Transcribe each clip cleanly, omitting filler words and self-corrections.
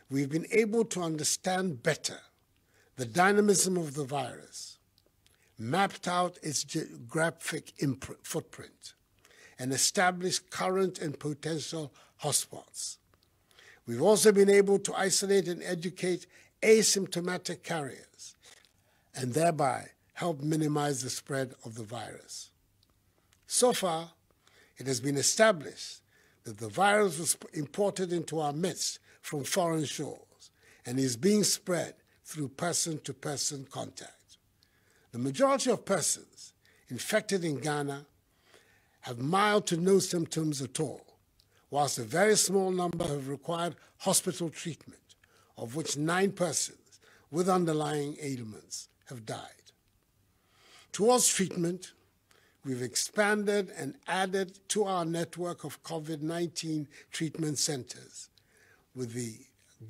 we've been able to understand better the dynamism of the virus, mapped out its geographic footprint, and established current and potential hotspots. We've also been able to isolate and educate asymptomatic carriers and thereby help minimize the spread of the virus. So far, it has been established that the virus was imported into our midst from foreign shores and is being spread through person-to-person contact. The majority of persons infected in Ghana have mild to no symptoms at all, whilst a very small number have required hospital treatment, of which 9 persons with underlying ailments have died. Towards treatment, we've expanded and added to our network of COVID-19 treatment centers, with the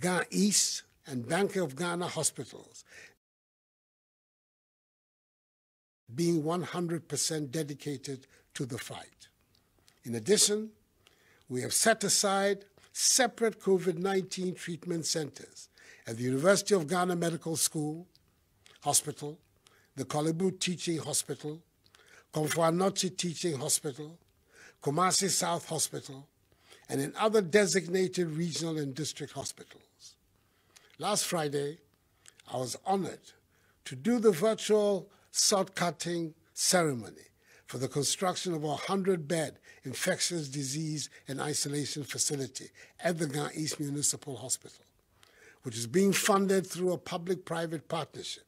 Ghana East and Bank of Ghana hospitals being 100% dedicated to the fight. In addition, we have set aside separate COVID-19 treatment centers at the University of Ghana Medical School, Hospital, the Kolebu Teaching Hospital, Akuffo Addo Teaching Hospital, Kumasi South Hospital, and in other designated regional and district hospitals. Last Friday, I was honored to do the virtual sod-cutting ceremony for the construction of a 100-bed infectious disease and isolation facility at the Ghana East Municipal Hospital, which is being funded through a public-private partnership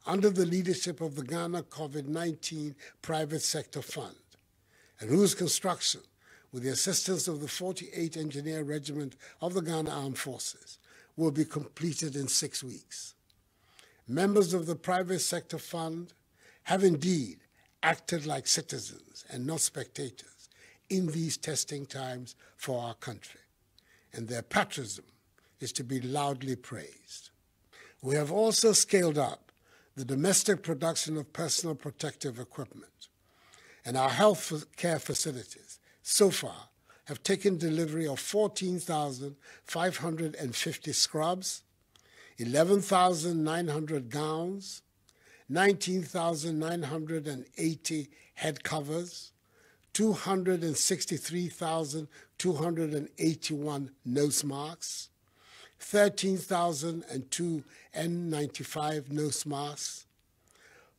under the leadership of the Ghana COVID-19 Private Sector Fund, and whose construction, with the assistance of the 48th Engineer Regiment of the Ghana Armed Forces, will be completed in 6 weeks. Members of the Private Sector Fund have indeed acted like citizens and not spectators in these testing times for our country, and their patriotism is to be loudly praised. We have also scaled up the domestic production of personal protective equipment, and our health care facilities so far have taken delivery of 14,550 scrubs, 11,900 gowns, 19,980 head covers, 263,281 nose masks, 13,002 N95 nose masks,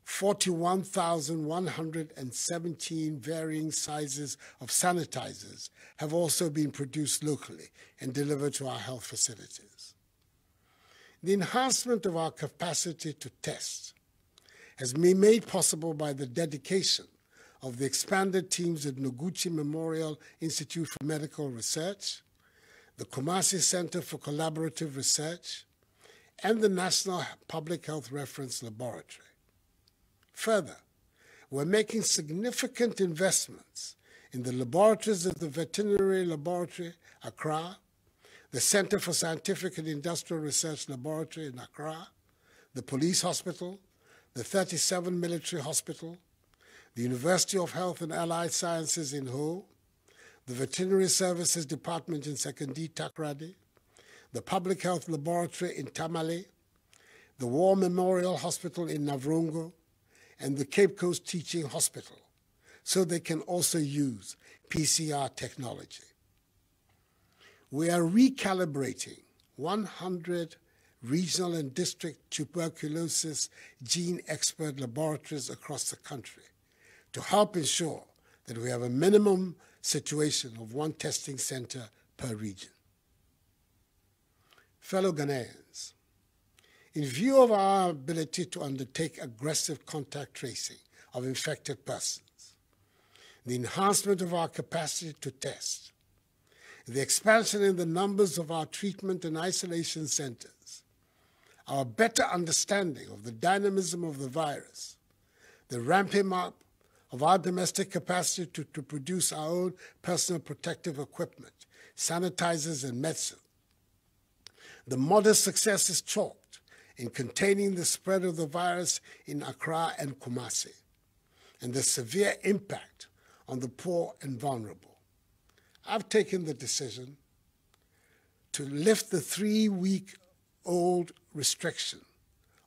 41,117 varying sizes of sanitizers have also been produced locally and delivered to our health facilities. The enhancement of our capacity to test has been made possible by the dedication of the expanded teams at Noguchi Memorial Institute for Medical Research, the Kumasi Center for Collaborative Research, and the National Public Health Reference Laboratory. Further, we're making significant investments in the laboratories of the Veterinary Laboratory, Accra, the Center for Scientific and Industrial Research Laboratory in Accra, the Police Hospital, the 37 Military Hospital, the University of Health and Allied Sciences in Ho, the Veterinary Services Department in Sekondi Takoradi, the Public Health Laboratory in Tamale, the War Memorial Hospital in Navrongo, and the Cape Coast Teaching Hospital, so they can also use PCR technology. We are recalibrating 100 regional and district tuberculosis gene expert laboratories across the country to help ensure that we have a minimum situation of 1 testing center per region. Fellow Ghanaians, in view of our ability to undertake aggressive contact tracing of infected persons, the enhancement of our capacity to test, the expansion in the numbers of our treatment and isolation centers, our better understanding of the dynamism of the virus, the ramping up of our domestic capacity to produce our own personal protective equipment, sanitizers, and medicine, the modest successes chalked in containing the spread of the virus in Accra and Kumasi, and the severe impact on the poor and vulnerable, I've taken the decision to lift the 3-week-old restriction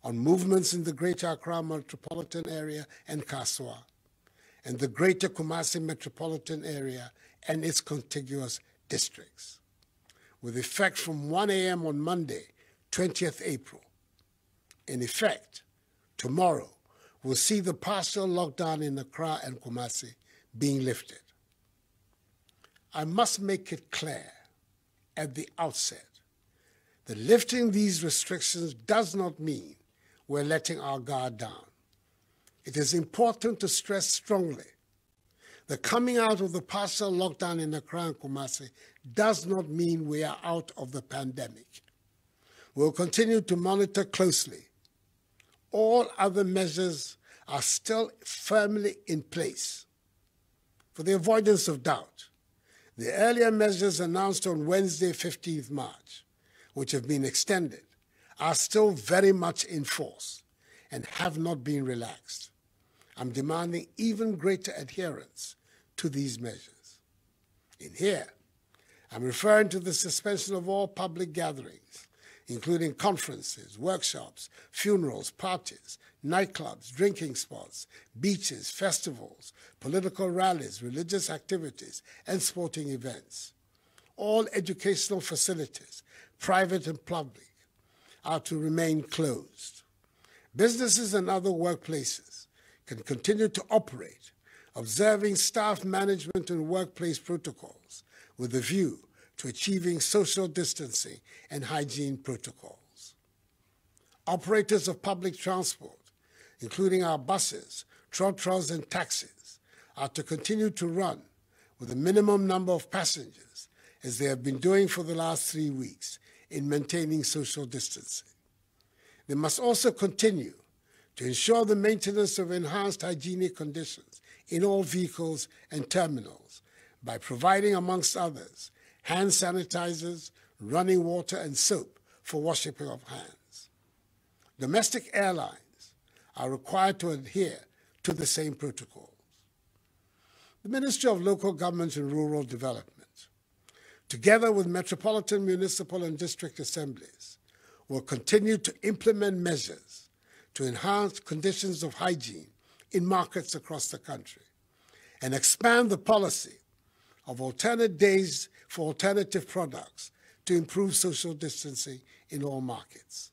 on movements in the Greater Accra metropolitan area and Kaswa, and the Greater Kumasi metropolitan area and its contiguous districts, with effect from 1 a.m. on Monday, 20th April. In effect, tomorrow, we'll see the partial lockdown in Accra and Kumasi being lifted. I must make it clear at the outset that lifting these restrictions does not mean we're letting our guard down. It is important to stress strongly that coming out of the partial lockdown in Accra and Kumasi does not mean we are out of the pandemic. We'll continue to monitor closely. All other measures are still firmly in place. For the avoidance of doubt, the earlier measures announced on Wednesday, 15th March, which have been extended, are still very much in force and have not been relaxed. I'm demanding even greater adherence to these measures. In here, I'm referring to the suspension of all public gatherings, including conferences, workshops, funerals, parties, nightclubs, drinking spots, beaches, festivals, political rallies, religious activities, and sporting events. All educational facilities, private and public, are to remain closed. Businesses and other workplaces can continue to operate, observing staff management and workplace protocols with a view to achieving social distancing and hygiene protocols. Operators of public transport, including our buses, trotros, and taxis, are to continue to run with a minimum number of passengers, as they have been doing for the last 3 weeks in maintaining social distancing. They must also continue to ensure the maintenance of enhanced hygienic conditions in all vehicles and terminals by providing, amongst others, hand sanitizers, running water, and soap for washing of hands. Domestic airlines are required to adhere to the same protocols. The Ministry of Local Government and Rural Development, together with metropolitan, municipal, and district assemblies, will continue to implement measures to enhance conditions of hygiene in markets across the country and expand the policy of alternate days for alternative products to improve social distancing in all markets.